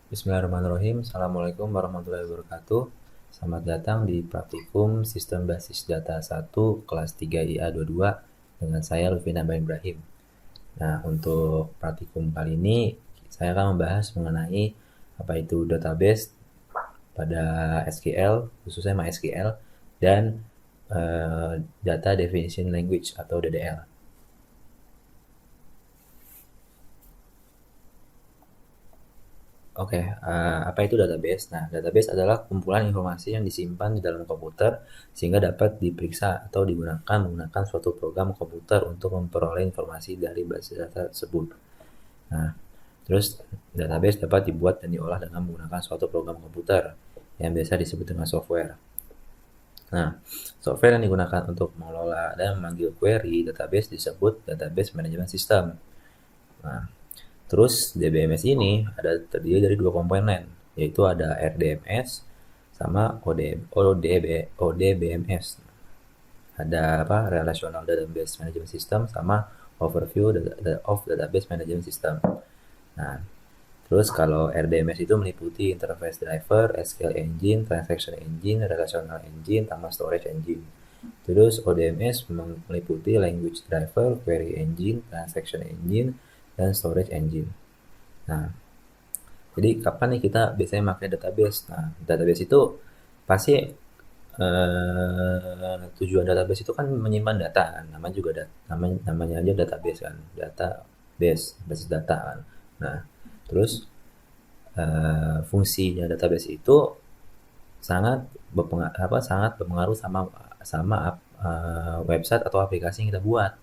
Bismillahirrahmanirrahim. Assalamualaikum warahmatullahi wabarakatuh. Selamat datang di praktikum Sistem Basis Data 1 kelas 3 IA 22 dengan saya Lutfi Nabila Ibrahim. Nah, untuk praktikum kali ini saya akan membahas mengenai apa itu database pada SQL, khususnya MySQL, dan Data Definition Language atau DDL. Oke, apa itu database? Nah, database adalah kumpulan informasi yang disimpan di dalam komputer sehingga dapat diperiksa atau digunakan menggunakan suatu program komputer untuk memperoleh informasi dari basis data tersebut. Nah, terus database dapat dibuat dan diolah dengan menggunakan suatu program komputer yang biasa disebut dengan software. Nah, software yang digunakan untuk mengelola dan memanggil query database disebut database management system. Nah, terus DBMS ini terdiri dari dua komponen, yaitu ada RDMS sama ODBMS. Ada Relational Database Management System sama Overview of Database Management System. Nah, terus kalau RDMS itu meliputi Interface Driver, SQL Engine, Transaction Engine, Relational Engine, sama Storage Engine. Terus ODMS meliputi Language Driver, Query Engine, Transaction Engine, dan Storage Engine. Nah, jadi kapan nih kita biasanya pakai database? Nah, database itu pasti tujuan database itu kan menyimpan data kan, namanya aja database kan, database, basis data kan. Nah, terus fungsinya database itu sangat berpengaruh sama website atau aplikasi yang kita buat.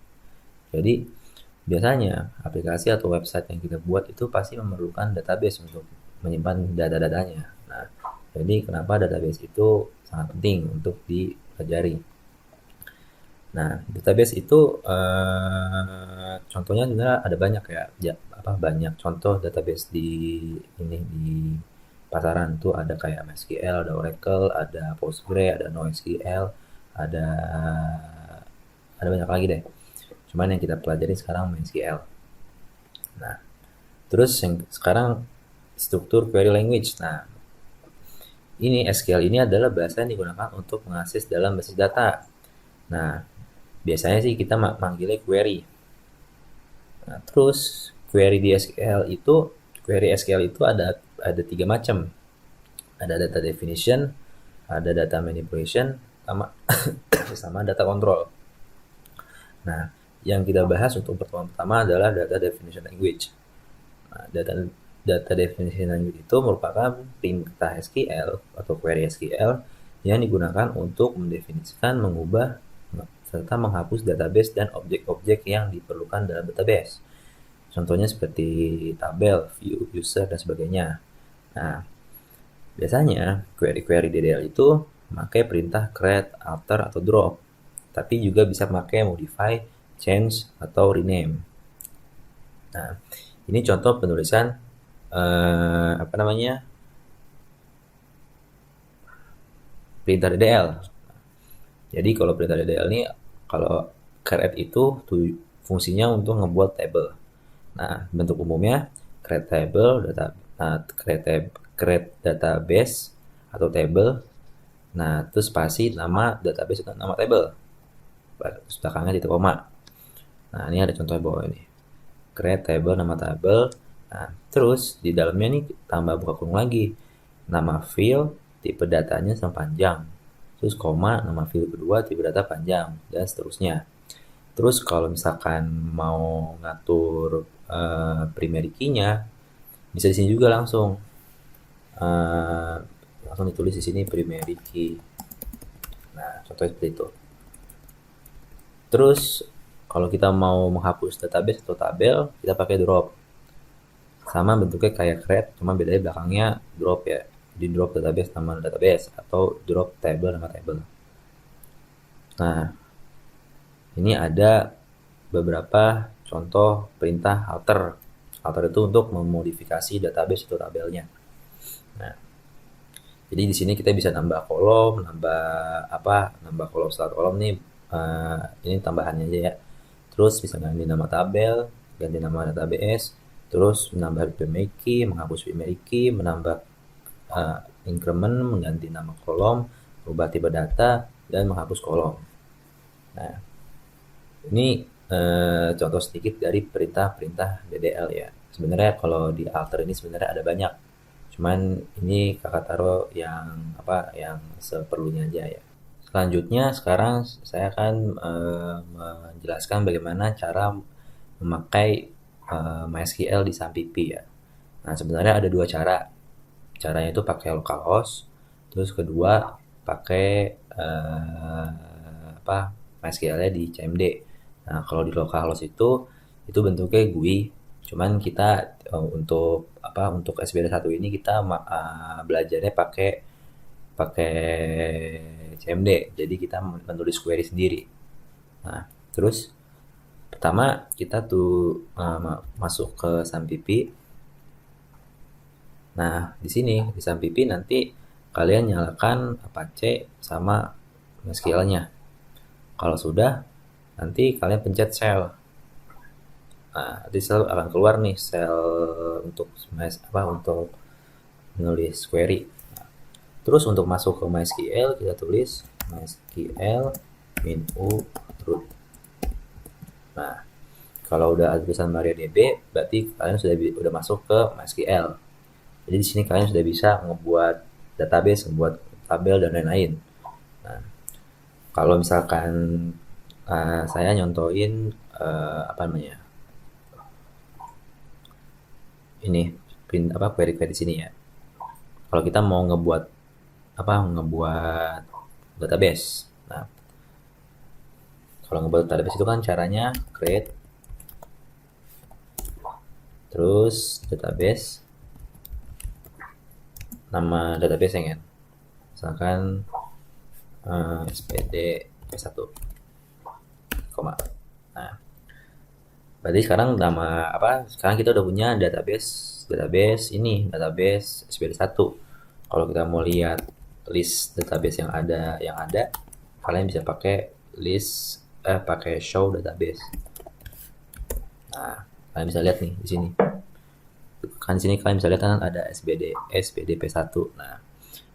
Jadi biasanya aplikasi atau website yang kita buat itu pasti memerlukan database untuk menyimpan data-datanya. Nah, jadi kenapa database itu sangat penting untuk dipelajari. Nah, database itu contohnya juga ada banyak banyak contoh database di pasaran tuh ada kayak MySQL, ada Oracle, ada Postgre, ada NoSQL, ada banyak lagi deh. Cuman yang kita pelajari sekarang MySQL. Nah, terus yang sekarang struktur query language. Nah, ini SQL ini adalah bahasa yang digunakan untuk mengakses dalam basis data. Nah, biasanya sih kita manggilnya query. Nah, terus query SQL itu ada tiga macam. Ada data definition, ada data manipulation, sama data control. Nah, yang kita bahas untuk pertemuan pertama adalah data definition language. Nah, data definition language itu merupakan perintah SQL atau query SQL yang digunakan untuk mendefinisikan, mengubah, serta menghapus database dan objek-objek yang diperlukan dalam database. Contohnya seperti tabel, view, user, dan sebagainya. Nah, biasanya query-query DDL itu memakai perintah create, alter, atau drop. Tapi juga bisa memakai modify, change, atau rename. Nah, ini contoh penulisan perintah DDL. Jadi kalau perintah DDL ini, kalau create itu fungsinya untuk ngebuat table. Nah, bentuk umumnya create table, create database atau table. Nah, terus spasi nama database atau nama table. Belakangnya titik koma. Nah, ini ada contoh bawah ini. Create table, nama table. Nah, terus di dalamnya nih tambah buka kurung lagi. Nama field, tipe datanya sama panjang. Terus koma, nama field kedua, tipe data panjang, dan seterusnya. Terus kalau misalkan mau ngatur primary key-nya, bisa di sini juga langsung ditulis di sini primary key. Nah, contohnya seperti itu. Terus kalau kita mau menghapus database atau tabel, kita pakai drop. Sama bentuknya kayak create, cuma bedanya belakangnya drop ya. Di drop database nama database atau drop table nama table. Nah, ini ada beberapa contoh perintah alter. Alter itu untuk memodifikasi database atau tabelnya. Nah, jadi di sini kita bisa nambah kolom, nambah kolom setelah kolom nih. Ini tambahannya aja ya. Terus bisa ganti nama tabel, ganti nama database, terus menambah primary key, menghapus primary key, menambah increment, mengganti nama kolom, ubah tipe data, dan menghapus kolom. Nah, ini contoh sedikit dari perintah-perintah DDL ya. Sebenarnya kalau di alter ini sebenarnya ada banyak. Cuman ini kakak taruh yang yang seperlunya aja ya. Selanjutnya sekarang saya akan menjelaskan bagaimana cara memakai MySQL di SAMPP ya. Nah, sebenarnya ada dua cara. Caranya itu pakai localhost, terus kedua pakai MySQL-nya di CMD. Nah, kalau di localhost itu bentuknya GUI. Cuman kita untuk SBD1 ini kita belajarnya pakai pakai CMD. Jadi kita menulis query sendiri. Nah, terus pertama kita tuh masuk ke SAMPP. Nah, di sini di SAMPP nanti kalian nyalakan Apache sama MySQL-nya. Kalau sudah, nanti kalian pencet shell. Nah, nanti shell akan keluar nih shell untuk untuk menulis query. Nah, terus untuk masuk ke MySQL kita tulis MySQL min u root. Nah, kalau udah ada tulisan MariaDB, berarti kalian sudah masuk ke MySQL. Jadi di sini kalian sudah bisa ngebuat database, membuat tabel dan lain-lain. Nah, kalau misalkan saya nyontoin ini query-query sini ya. Kalau kita mau ngebuat database. Nah, kalau ngebuat database itu kan caranya create terus database, nama database ya kan. Misalkan SPD P1 koma. Nah, berarti sekarang sekarang kita udah punya database ini, database SPD1. Kalau kita mau lihat list database yang ada, kalian bisa pakai pakai show database. Nah, kalian bisa lihat nih di sini. Kan di sini kalian bisa lihat kan ada SPD P1. Nah,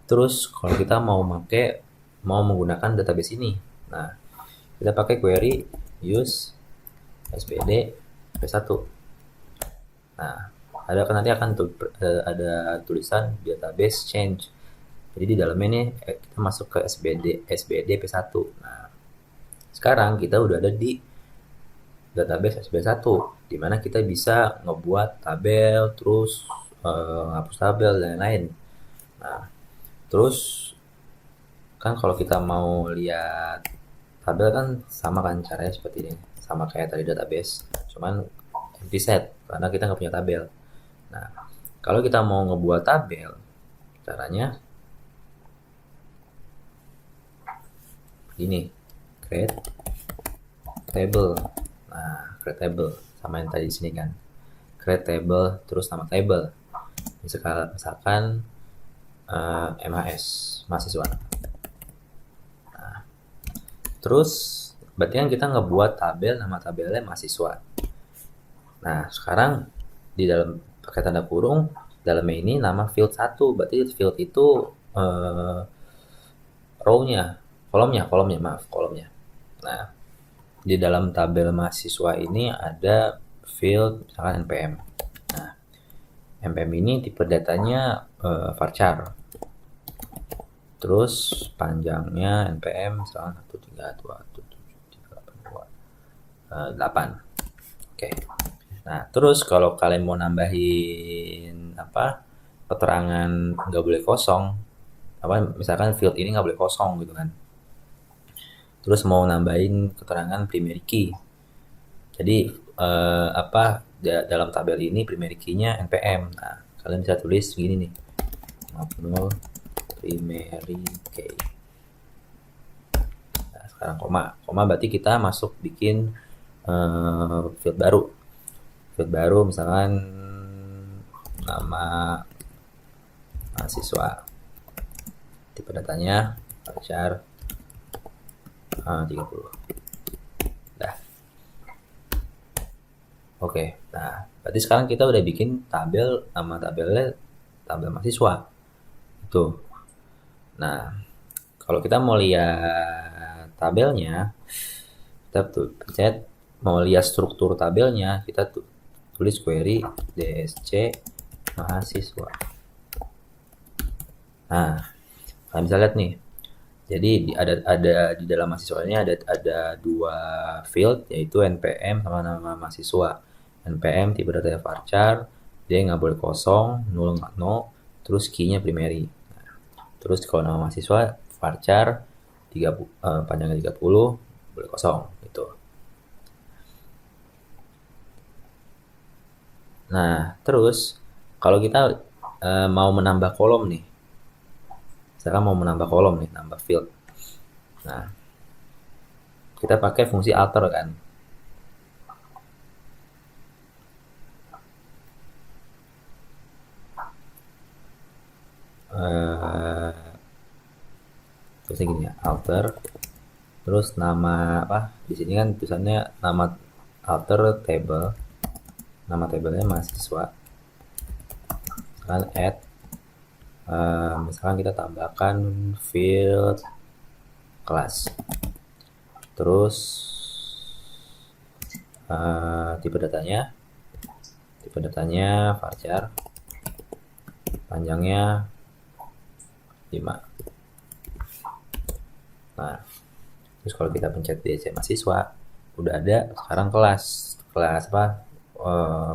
terus kalau kita mau menggunakan database ini. Nah, kita pakai query use SPD P1. Nah, nanti akan ada tulisan database change. Jadi di dalamnya ini kita masuk ke SBD P1. Nah, sekarang kita udah ada di database SB1 di mana kita bisa ngebuat tabel, terus hapus tabel dan lain-lain. Nah, terus kan kalau kita mau lihat tabel kan sama kan caranya seperti ini, sama kayak tadi database, cuman empty set karena kita nggak punya tabel. Nah, kalau kita mau ngebuat tabel, caranya ini create table. Nah, create table sama yang tadi di sini kan, create table terus nama table. Misalkan MHS mahasiswa. Nah, terus berarti kan kita ngebuat tabel, nama tabelnya mahasiswa. Nah, sekarang di dalam pakai tanda kurung dalamnya ini nama field 1, berarti field itu kolomnya. Nah, di dalam tabel mahasiswa ini ada field misalkan NPM. Nah, NPM ini tipe datanya varchar. Terus panjangnya NPM misalkan 132.173.8. Oke. Nah, terus kalau kalian mau nambahin keterangan nggak boleh kosong, misalkan field ini nggak boleh kosong gitu kan. Terus mau nambahin keterangan primary key. Jadi dalam tabel ini primary key-nya NPM. Nah, kalian bisa tulis begini nih. Primary key. Nah, sekarang koma berarti kita masuk bikin field baru misalkan nama mahasiswa, tipe datanya varchar 30. Dah. Oke, nah berarti sekarang kita udah bikin tabel, nama tabelnya tabel mahasiswa. Tuh. Nah, kalau kita mau lihat tabelnya, kita tuh pencet mau lihat struktur tabelnya, kita tuh tulis query DSC mahasiswa. Nah, kalian bisa lihat nih. Jadi ada di dalam mahasiswa ini ada dua field, yaitu NPM sama nama mahasiswa. NPM tipe data varchar, dia nggak boleh kosong, null nggak no, terus key-nya primary. Terus kalau nama mahasiswa varchar panjangnya 30, boleh kosong gitu. Nah, terus kalau kita mau menambah kolom nih. Sekarang mau menambah kolom nih, nambah field. Nah, kita pakai fungsi alter kan. Terusnya gini ya, alter. Terus nama apa? Di sini kan tulisannya nama alter table. Nama tabelnya mahasiswa. Misalkan add. Misalkan kita tambahkan field kelas. Terus tipe datanya varchar, panjangnya 5. Nah, terus kalau kita pencet DC mahasiswa, udah ada sekarang kelas apa,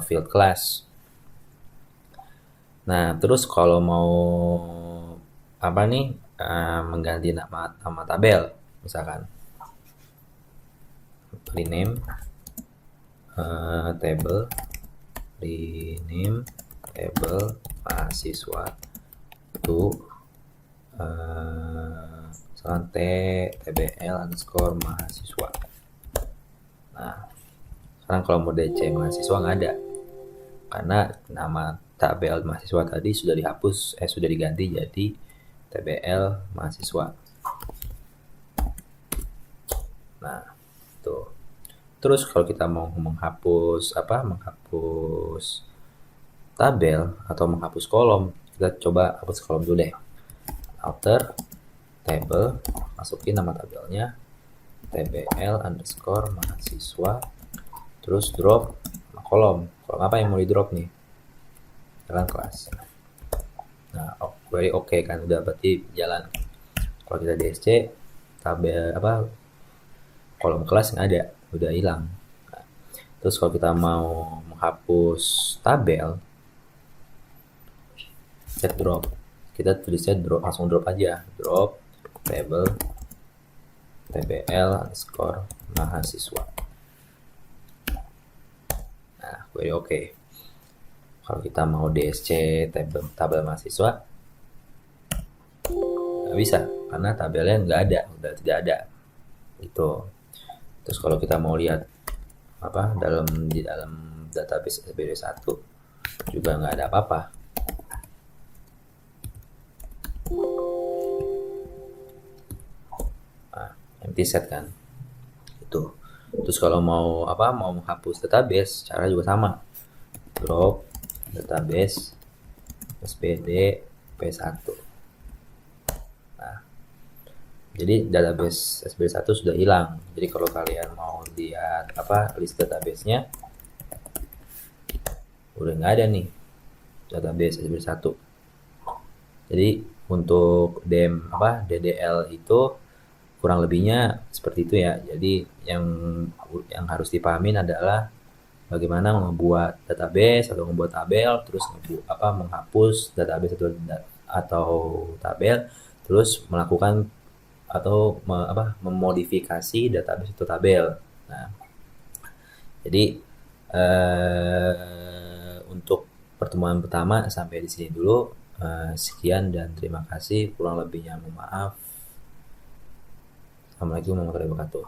field kelas. Nah, terus kalau mau apa nih, mengganti nama tabel, misalkan rename table, rename table mahasiswa to misalkan tbl underscore mahasiswa. Nah, sekarang kalau mau DC mahasiswa nggak ada, karena nama tabel mahasiswa tadi sudah dihapus, sudah diganti jadi tbl mahasiswa. Nah, tuh. Terus kalau kita mau menghapus tabel atau menghapus kolom, kita coba hapus kolom dulu deh. Alter table, masukin nama tabelnya tbl underscore mahasiswa, terus drop kolom apa yang mau di drop nih, jalan kelas. Nah, very okay kan, udah berarti jalan. Kalau kita DSC tabel kolom kelas nggak ada, udah hilang. Nah, terus kalau kita mau menghapus tabel, set drop, kita tulisnya drop, langsung drop aja, drop table tbl underscore mahasiswa. Nah, very okay. Kalau kita mau DSC tabel mahasiswa, nggak bisa, karena tabelnya nggak ada, udah tidak ada itu. Terus kalau kita mau lihat di dalam database SBD1 juga nggak ada apa-apa. Nah, empty set kan itu. Terus kalau mau menghapus database, cara juga sama, drop database SPD P1. Nah, jadi database SPD1 sudah hilang. Jadi kalau kalian mau lihat list database-nya, udah nggak ada nih database SPD1. Jadi untuk DDL itu kurang lebihnya seperti itu ya. Jadi yang harus dipahamin adalah bagaimana membuat database atau membuat tabel, terus menghapus database atau tabel, terus melakukan atau memodifikasi database atau tabel. Nah, jadi untuk pertemuan pertama sampai di sini dulu. Sekian dan terima kasih. Kurang lebihnya mohon maaf. Assalamualaikum warahmatullahi wabarakatuh.